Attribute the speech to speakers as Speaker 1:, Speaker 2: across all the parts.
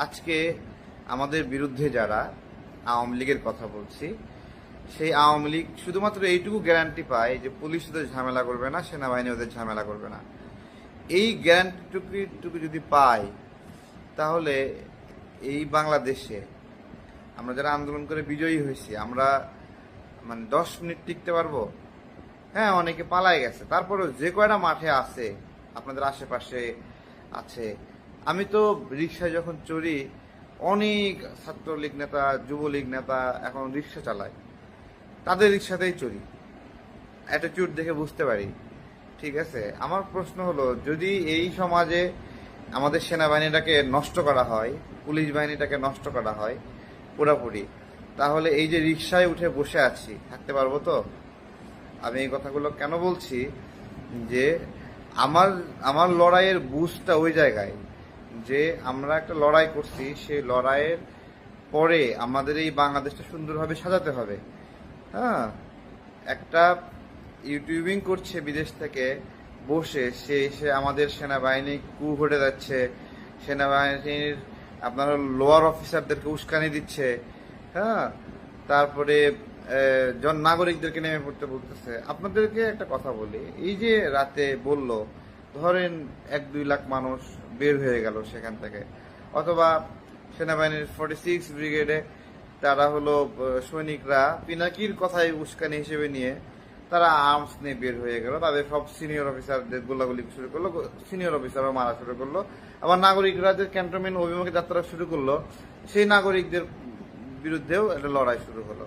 Speaker 1: আজকে আমাদের বিরুদ্ধে যারা আওয়ামী লীগের কথা বলছি, সেই আওয়ামী লীগ শুধুমাত্র এইটুকু গ্যারান্টি পায় যে পুলিশ ওদের ঝামেলা করবে না, সেনাবাহিনী ওদের ঝামেলা করবে না। এই গ্যারান্টিটুকু যদি পাই, তাহলে এই বাংলাদেশে আমরা যারা আন্দোলন করে বিজয়ী হয়েছি, আমরা 10 মিনিট টিকতে পারবো? হ্যাঁ, অনেকে পালায় গেছে, তারপরেও যে কয়টা মাঠে আছে আপনাদের আশেপাশে আছে। আমি তো রিক্সায় যখন চড়ি, অনেক ছাত্রলীগ নেতা, যুবলীগ নেতা এখন রিক্সা চালায়, তাদের রিক্সাতেই চড়ি, অ্যাটিটিউড দেখে বুঝতে পারি। ঠিক আছে, আমার প্রশ্ন হলো, যদি এই সমাজে আমাদের সেনাবাহিনীটাকে নষ্ট করা হয়, পুলিশ বাহিনীটাকে নষ্ট করা হয় পুরাপুরি, তাহলে এই যে রিক্সায় উঠে বসে আছি, থাকতে পারবো তো? আমি এই কথাগুলো কেন বলছি, যে আমার আমার লড়াইয়ের বুঝটা ওই জায়গায়, যে আমরা একটা লড়াই করছি, সেই লড়াইয়ের পরে আমাদের এই বাংলাদেশটা সুন্দরভাবে সাজাতে হবে। হ্যাঁ, একটা ইউটিউবিং করছে বিদেশ থেকে বসে, সে এসে আমাদের সেনাবাহিনী কু ঘটে যাচ্ছে, সেনাবাহিনীর আপনার লোয়ার অফিসারদেরকে উস্কানি দিচ্ছে। হ্যাঁ, তারপরে নাগরিকদেরকে নেমে পড়তে বলতেছে। আপনাদেরকে একটা কথা বলি, এই যে রাতে বলল, ধরেন 1-2 লাখ মানুষ বের হয়ে গেল সেখান থেকে, অথবা সেনাবাহিনীর 46 ব্রিগেডে তারা হলো সৈনিকরা পিনাকির কথাই উস্কানি হিসেবে নিয়ে তারা আর্মস নিয়ে বের হয়ে গেল, তাদের সব সিনিয়র অফিসারদের গোলাগুলি শুরু করলো, সিনিয়র অফিসাররা মারা শুরু করলো, আবার নাগরিকরা যে ক্যান্টনমেন্ট অভিমুখে যাত্রা শুরু করলো, সেই নাগরিকদের বিরুদ্ধেও একটা লড়াই শুরু হলো।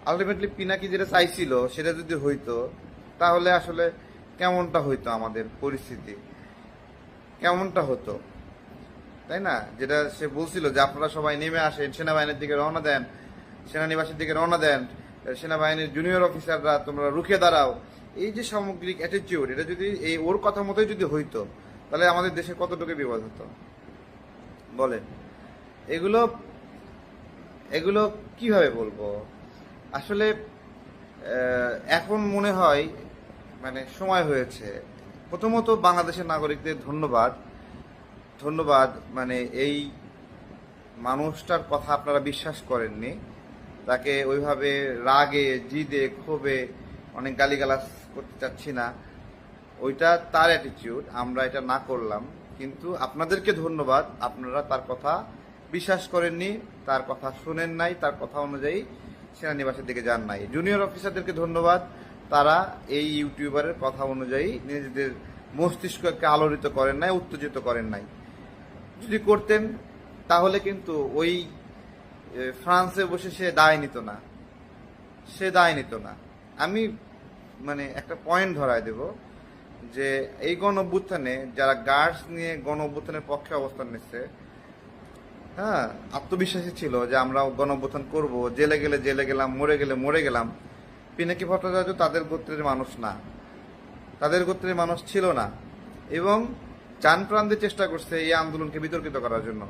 Speaker 1: আলটিমেটলি পিনাকি যেটা চাইছিল সেটা যদি হইতো, তাহলে আসলে কেমনটা হইতো, আমাদের পরিস্থিতি কেমনটা হতো, তাই না? যেটা সে বলছিল যে আপনারা সবাই নেমে আসেন, সেনাবাহিনীর দিকে রওনা দেন, সেনানিবাসের দিকে রওনা দেন, সেনাবাহিনীর জুনিয়র অফিসাররা তোমরা রুখে দাঁড়াও। এই যে সামগ্রিক অ্যাটিটিউড, এটা যদি এই ওর কথা মতোই যদি হইতো, তাহলে আমাদের দেশে কতটুকু বিপদ হতো বলেন? এগুলো এগুলো কিভাবে বলবো আসলে? এখন মনে হয় সময় হয়েছে। প্রথমত বাংলাদেশের নাগরিকদের ধন্যবাদ, ধন্যবাদ। এই মানুষটার কথা আপনারা বিশ্বাস করেননি, তাকে ওইভাবে রাগে, জিদে, ক্ষোভে অনেক গালিগালাজ করতে চাচ্ছি না, ওইটা তার অ্যাটিটিউড, আমরা এটা না করলাম। কিন্তু আপনাদেরকে ধন্যবাদ, আপনারা তার কথা বিশ্বাস করেননি, তার কথা শুনেন নাই, তার কথা অনুযায়ী সেনানিবাসের দিকে যান নাই। জুনিয়র অফিসারদেরকে ধন্যবাদ, তারা এই ইউটিউবারের কথা অনুযায়ী নিজেদের মস্তিষ্ককে আলোড়িত করেন নাই, উত্তেজিত করেন নাই। যদি করতেন তাহলে কিন্তু ওই ফ্রান্সে বসে সে দায় নিত না, সে দায় নিত না। আমি একটা পয়েন্ট ধরায় দেব, যে এই গণ অভ্যুত্থানে যারা গার্ডস নিয়ে গণ অভ্যুত্থানের পক্ষে অবস্থান নিচ্ছে, হ্যাঁ, আত্মবিশ্বাসী ছিল যে আমরা গণ অভ্যুত্থান করবো, জেলে গেলে জেলে গেলাম, মরে গেলে মরে গেলাম। পিনাকি ভট্টাচার্য তাদের গোত্রের মানুষ না, তাদের গোত্রের মানুষ ছিল না, এবং চান প্রাণ দিয়ে চেষ্টা করছে এই আন্দোলনকে বিতর্কিত করার জন্য,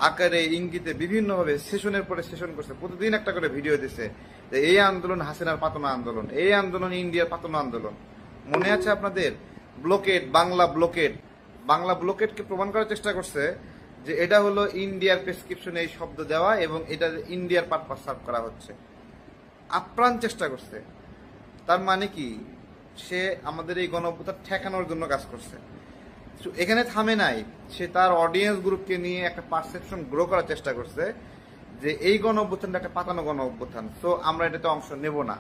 Speaker 1: আকারে ইঙ্গিতে বিভিন্নভাবে সেশনের পরে সেশন করছে, প্রতিদিন একটা করে ভিডিও দিছে যে এই আন্দোলন হাসিনার পাতনা আন্দোলন, এই আন্দোলন ইন্ডিয়ার পাতনা আন্দোলন। মনে আছে আপনাদের? ব্লকেড, বাংলা ব্লকেডকে প্রমাণ করার চেষ্টা করছে যে এটা হলো ইন্ডিয়ার প্রেসক্রিপশনে এই শব্দ দেওয়া, এবং এটা ইন্ডিয়ার পারপাস সার্ভ করা হচ্ছে। আপ্রাণ চেষ্টা করছে। তার মানে কি, সে আমাদের এই গণঅভ্যুত্থান ঠেকানোর জন্য কাজ করছে। এখানে থামে নাই, সে তার অডিয়েন্স গ্রুপকে নিয়ে একটা পারসেপশন গ্রো করার চেষ্টা করছে যে এই গণ অভ্যুত্থানটা একটা পাতানো গণ অভ্যুত্থান, সো আমরা এটাতে অংশ নেব না।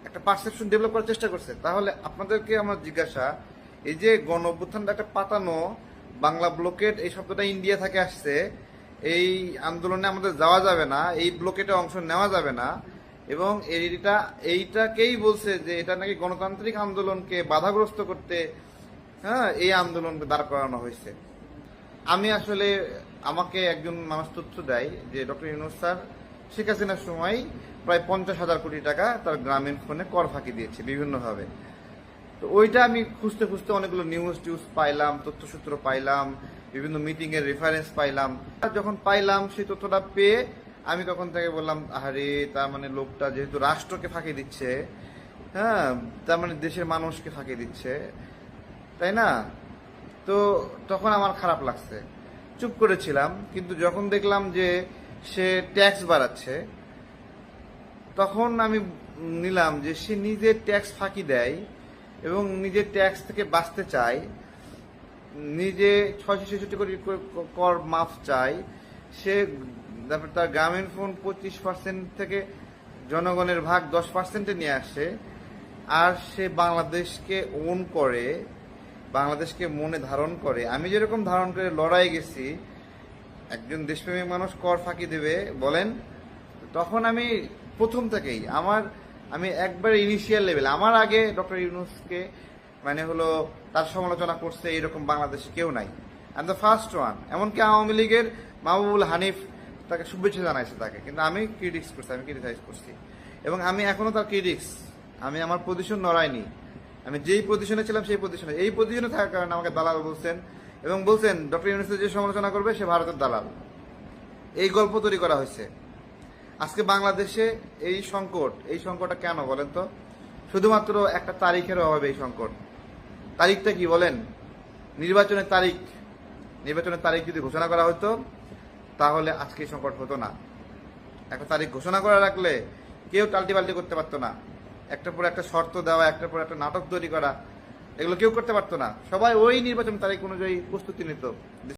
Speaker 1: একটা পারসেপশন ডেভেলপ করার চেষ্টা করছে। তাহলে আপনাদেরকে আমার জিজ্ঞাসা, এই যে গণ অভ্যুত্থানটা একটা পাতানো, বাংলা ব্লকেট এই শব্দটা ইন্ডিয়া থেকে আসছে, এই আন্দোলনে আমাদের যাওয়া যাবে না, এই ব্লকেটে অংশ নেওয়া যাবে না, এবং এইটাকেই বলছে যে এটা নাকি গণতান্ত্রিক আন্দোলনকে বাধাগ্রস্ত করতে, হ্যাঁ, এই আন্দোলন দাঁড় করানো হয়েছে। আমি আসলে, আমাকে একজন মানুষ তথ্য দেয় যে ডক্টর ইউনূস স্যার শেখ হাসিনার সময় প্রায় 50,000 কোটি টাকা তার গ্রামীণ ফোনে কর ফাঁকি দিয়েছে বিভিন্নভাবে। তো ওইটা আমি খুঁজতে খুঁজতে অনেকগুলো নিউজ পাইলাম, তথ্যসূত্র পাইলাম, বিভিন্ন মিটিং এর রেফারেন্স পাইলাম। যখন পাইলাম সেই তথ্যটা পেয়ে আমি তখন থেকে বললাম, আরে তার লোকটা যেহেতু রাষ্ট্রকে ফাঁকি দিচ্ছে, হ্যাঁ, তার দেশের মানুষকে ফাঁকি দিচ্ছে, তাই না? তো তখন আমার খারাপ লাগছে। চুপ করেছিলাম, কিন্তু যখন দেখলাম যে সে ট্যাক্স বাড়াচ্ছে, তখন আমি নিলাম যে সে নিজের ট্যাক্স ফাঁকি দেয় এবং নিজের ট্যাক্স থেকে বাঁচতে চায়, নিজে 666 কোটি কর মাফ চায়। সে তারপর তার গ্রামীণ ফোন 25% থেকে জনগণের ভাগ 10%-এ নিয়ে আসে, আর সে বাংলাদেশকে ওন করে, বাংলাদেশকে মনে ধারণ করে। আমি যেরকম ধারণ করে লড়াই গেছি, একজন দেশপ্রেমিক মানুষ কর ফাঁকি দেবে বলেন, তখন আমি প্রথম থেকেই আমি একবারে ইনিশিয়াল লেভেল, আমার আগে ডক্টর ইউনূসকে মানে হলো তার সমালোচনা করছে এরকম বাংলাদেশে কেউ নাই। I am the first one. এমনকি আওয়ামী লীগের মাহবুবুল হানিফ তাকে শুভেচ্ছা জানাইছে তাকে, কিন্তু আমি ক্রিটিসাইজ করছি এবং আমি এখনো তার ক্রিটিক্স। আমি আমার পজিশন নড়াইনি। আমি যেই পজিশনে ছিলাম সেই পজিশনে, এই পজিশনে থাকার কারণে আমাকে দালাল বলছেন এবং বলছেন ডক্টর ইউনূসের যে সমালোচনা করবে সে ভারতের দালাল। এই গল্প তৈরি করা হয়েছে। আজকে বাংলাদেশে এই সংকটটা কেন বলেন তো? শুধুমাত্র একটা তারিখের অভাবে এই সংকট। তারিখটা কি বলেন? নির্বাচনের তারিখ যদি ঘোষণা করা হতো তাহলে আজকে এই সংকট হতো না। একটা তারিখ ঘোষণা করে রাখলে কেউ টাল্টিপাল্টি করতে পারতো না। একটার পর একটা শর্ত দেওয়া, একটার পর একটা নাটক তৈরি করা, এগুলো কেউ করতে পারতো না। সবাই ওই নির্বাচন তারিখ অনুযায়ী প্রস্তুতি নিত।